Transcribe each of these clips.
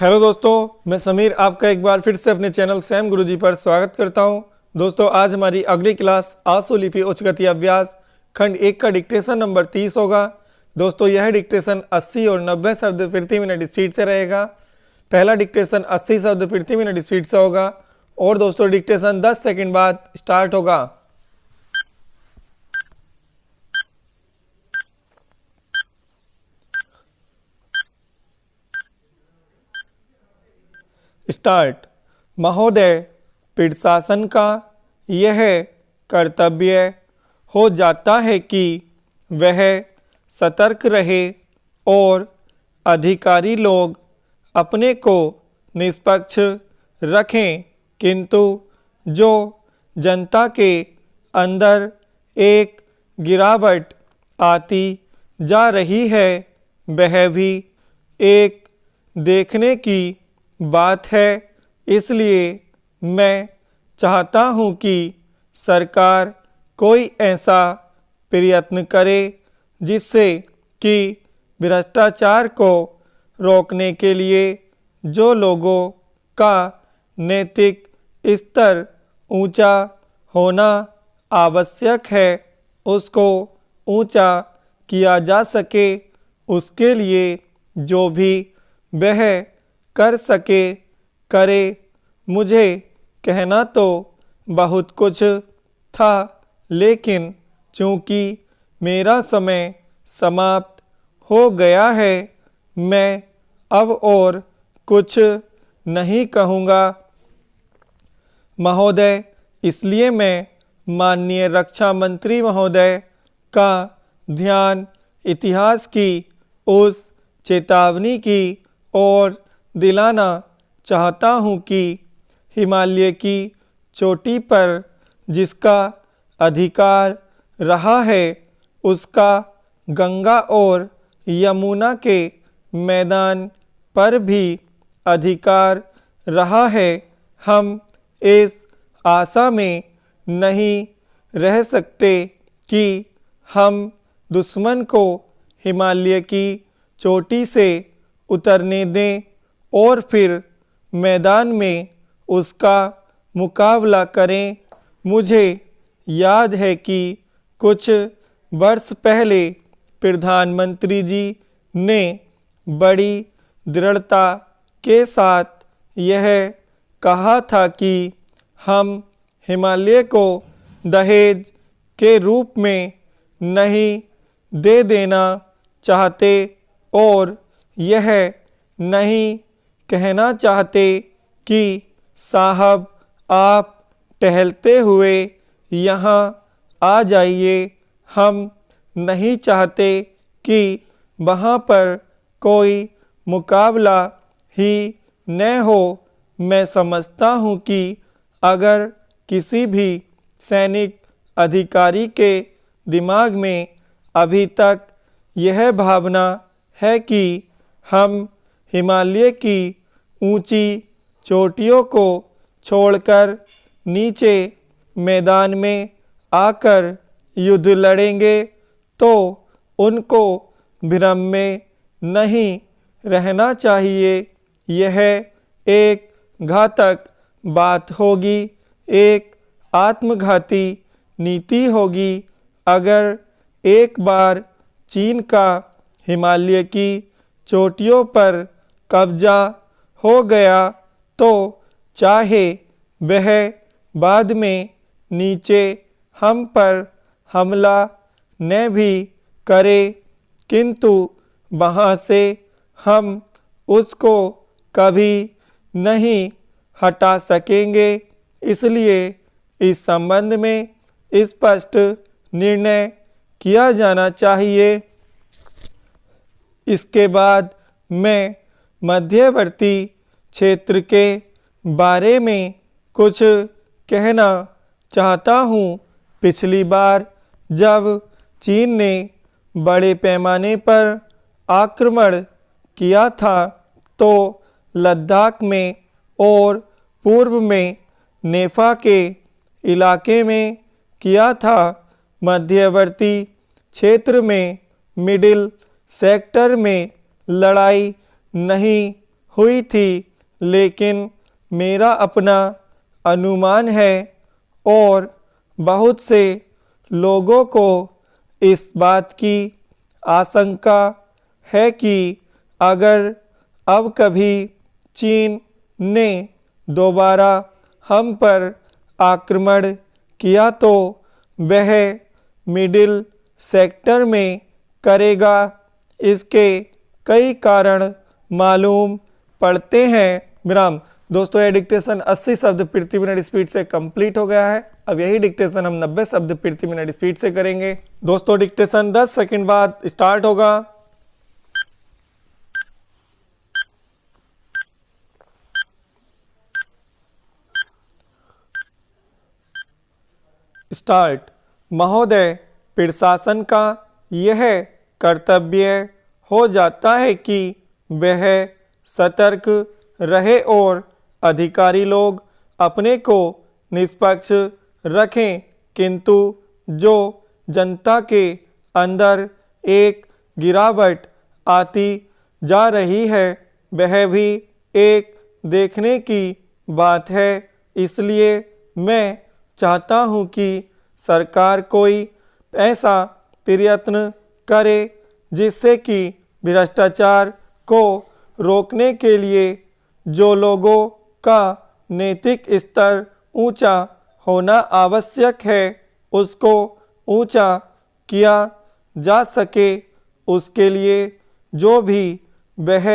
Hello दोस्तों, मैं समीर आपका एक बार फिर से अपने चैनल सैम गुरुजी पर स्वागत करता हूं। दोस्तों, आज हमारी अगली क्लास आशुलिपि उच्च गति अभ्यास खंड 1 का डिक्टेशन नंबर 30 होगा। दोस्तों, यह डिक्टेशन 80 और 90 शब्द प्रति मिनट स्पीड से रहेगा। पहला डिक्टेशन 80 शब्द प्रति मिनट स्पीड से होगा और दोस्तों डिक्टेशन 10 सेकंड बाद स्टार्ट होगा। स्टार्ट। महोदय, प्रशासन का यह कर्तव्य हो जाता है कि वह सतर्क रहे और अधिकारी लोग अपने को निष्पक्ष रखें, किंतु जो जनता के अंदर एक गिरावट आती जा रही है वह भी एक देखने की बात है। इसलिए मैं चाहता हूं कि सरकार कोई ऐसा प्रयत्न करे जिससे कि भ्रष्टाचार को रोकने के लिए जो लोगों का नैतिक स्तर ऊंचा होना आवश्यक है उसको ऊंचा किया जा सके। उसके लिए जो भी वह कर सके करे। मुझे कहना तो बहुत कुछ था, लेकिन चूंकि मेरा समय समाप्त हो गया है, मैं अब और कुछ नहीं कहूँगा। महोदय, इसलिए मैं माननीय रक्षा मंत्री महोदय का ध्यान इतिहास की उस चेतावनी की ओर दिलाना चाहता हूं कि हिमालय की चोटी पर जिसका अधिकार रहा है उसका गंगा और यमुना के मैदान पर भी अधिकार रहा है। हम इस आशा में नहीं रह सकते कि हम दुश्मन को हिमालय की चोटी से उतरने दें और फिर मैदान में उसका मुकाबला करें। मुझे याद है कि कुछ वर्ष पहले प्रधानमंत्री जी ने बड़ी दृढ़ता के साथ यह कहा था कि हम हिमालय को दहेज के रूप में नहीं दे देना चाहते और यह नहीं कहना चाहते कि साहब आप टहलते हुए यहाँ आ जाइए। हम नहीं चाहते कि वहाँ पर कोई मुकाबला ही न हो। मैं समझता हूँ कि अगर किसी भी सैनिक अधिकारी के दिमाग में अभी तक यह भावना है कि हम हिमालय की ऊंची चोटियों को छोड़कर नीचे मैदान में आकर युद्ध लड़ेंगे, तो उनको भ्रम में नहीं रहना चाहिए। यह एक घातक बात होगी, एक आत्मघाती नीति होगी। अगर एक बार चीन का हिमालय की चोटियों पर कब्जा हो गया तो चाहे वह बाद में नीचे हम पर हमला न भी करे, किंतु वहाँ से हम उसको कभी नहीं हटा सकेंगे। इसलिए इस संबंध में स्पष्ट निर्णय किया जाना चाहिए। इसके बाद मैं मध्यवर्ती क्षेत्र के बारे में कुछ कहना चाहता हूँ। पिछली बार जब चीन ने बड़े पैमाने पर आक्रमण किया था तो लद्दाख में और पूर्व में नेफा के इलाके में किया था। मध्यवर्ती क्षेत्र में मिडिल सेक्टर में लड़ाई नहीं हुई थी, लेकिन मेरा अपना अनुमान है और बहुत से लोगों को इस बात की आशंका है कि अगर अब कभी चीन ने दोबारा हम पर आक्रमण किया तो वह मिडिल सेक्टर में करेगा। इसके कई कारण मालूम पड़ते हैं। विराम। दोस्तों यह डिक्टेशन 80 शब्द प्रति मिनट स्पीड से कंप्लीट हो गया है। अब यही डिक्टेशन हम 90 शब्द प्रति मिनट स्पीड से करेंगे। दोस्तों डिक्टेशन 10 सेकंड बाद स्टार्ट होगा। स्टार्ट। महोदय, प्रशासन का यह कर्तव्य हो जाता है कि वह सतर्क रहे और अधिकारी लोग अपने को निष्पक्ष रखें, किंतु जो जनता के अंदर एक गिरावट आती जा रही है वह भी एक देखने की बात है। इसलिए मैं चाहता हूं कि सरकार कोई ऐसा प्रयत्न करे जिससे कि भ्रष्टाचार को रोकने के लिए जो लोगों का नैतिक स्तर ऊंचा होना आवश्यक है उसको ऊंचा किया जा सके। उसके लिए जो भी वह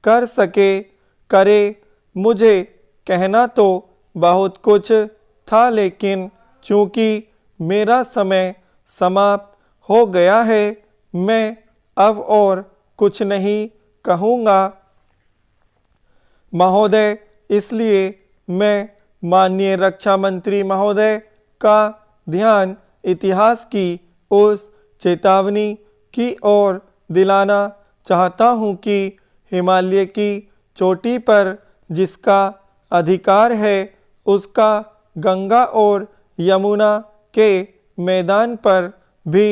कर सके करे। मुझे कहना तो बहुत कुछ था, लेकिन चूंकि मेरा समय समाप्त हो गया है, मैं अब और कुछ नहीं कहूँगा। महोदय, इसलिए मैं माननीय रक्षा मंत्री महोदय का ध्यान इतिहास की उस चेतावनी की ओर दिलाना चाहता हूँ कि हिमालय की चोटी पर जिसका अधिकार है उसका गंगा और यमुना के मैदान पर भी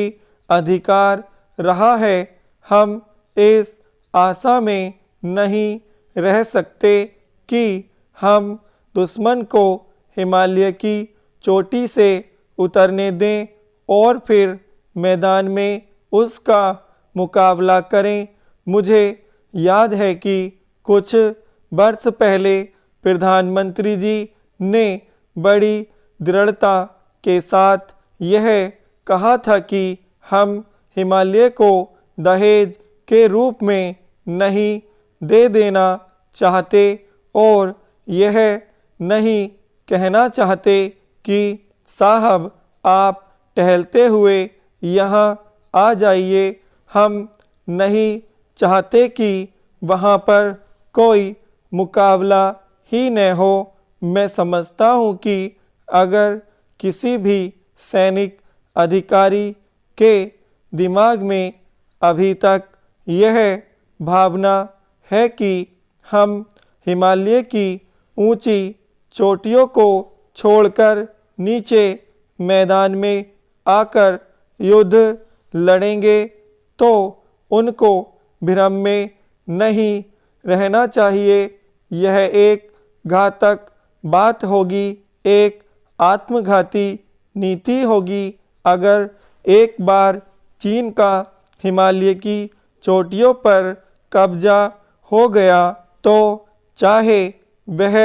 अधिकार रहा है। हम इस आशा में नहीं रह सकते कि हम दुश्मन को हिमालय की चोटी से उतरने दें और फिर मैदान में उसका मुकाबला करें। मुझे याद है कि कुछ वर्ष पहले प्रधानमंत्री जी ने बड़ी दृढ़ता के साथ यह कहा था कि हम हिमालय को दहेज के रूप में नहीं दे देना चाहते और यह नहीं कहना चाहते कि साहब आप टहलते हुए यहाँ आ जाइए। हम नहीं चाहते कि वहाँ पर कोई मुकाबला ही न हो। मैं समझता हूँ कि अगर किसी भी सैनिक अधिकारी के दिमाग में अभी तक यह भावना है कि हम हिमालय की ऊंची चोटियों को छोड़कर नीचे मैदान में आकर युद्ध लड़ेंगे, तो उनको भ्रम में नहीं रहना चाहिए। यह एक घातक बात होगी, एक आत्मघाती नीति होगी। अगर एक बार चीन का हिमालय की चोटियों पर कब्जा हो गया तो चाहे वह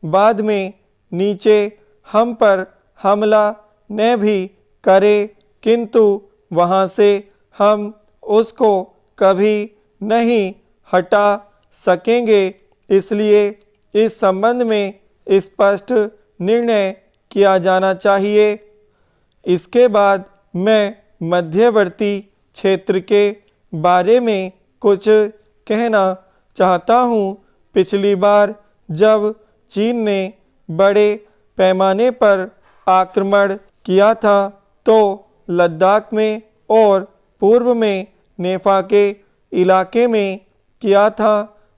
बाद में नीचे हम पर हमला न भी करे, किंतु वहाँ से हम उसको कभी नहीं हटा सकेंगे। इसलिए इस संबंध में स्पष्ट निर्णय किया जाना चाहिए। इसके बाद मैं मध्यवर्ती क्षेत्र के बारे में कुछ कहना चाहता हूँ। पिछली बार जब चीन ने बड़े पैमाने पर आक्रमण किया था तो लद्दाख में और पूर्व में नेफा के इलाके में किया था।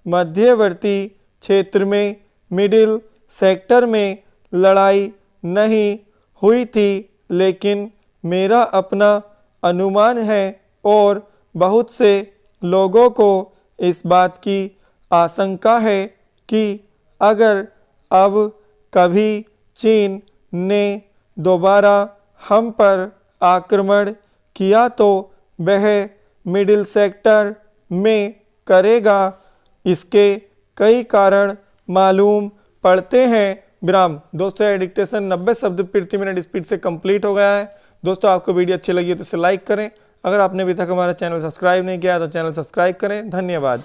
मध्यवर्ती क्षेत्र में मिडिल सेक्टर में लड़ाई नहीं हुई थी, लेकिन मेरा अपना अनुमान है और बहुत से लोगों को इस बात की आशंका है कि अगर अब कभी चीन ने दोबारा हम पर आक्रमण किया तो वह मिडिल सेक्टर में करेगा। इसके कई कारण मालूम पड़ते हैं। विराम। दोस्तों यह डिक्टेशन 90 शब्द प्रति मिनट स्पीड से कंप्लीट हो गया है। दोस्तों आपको वीडियो अच्छी लगी तो इसे लाइक करें। अगर आपने अभी तक हमारा चैनल सब्सक्राइब नहीं किया तो चैनल सब्सक्राइब करें। धन्यवाद।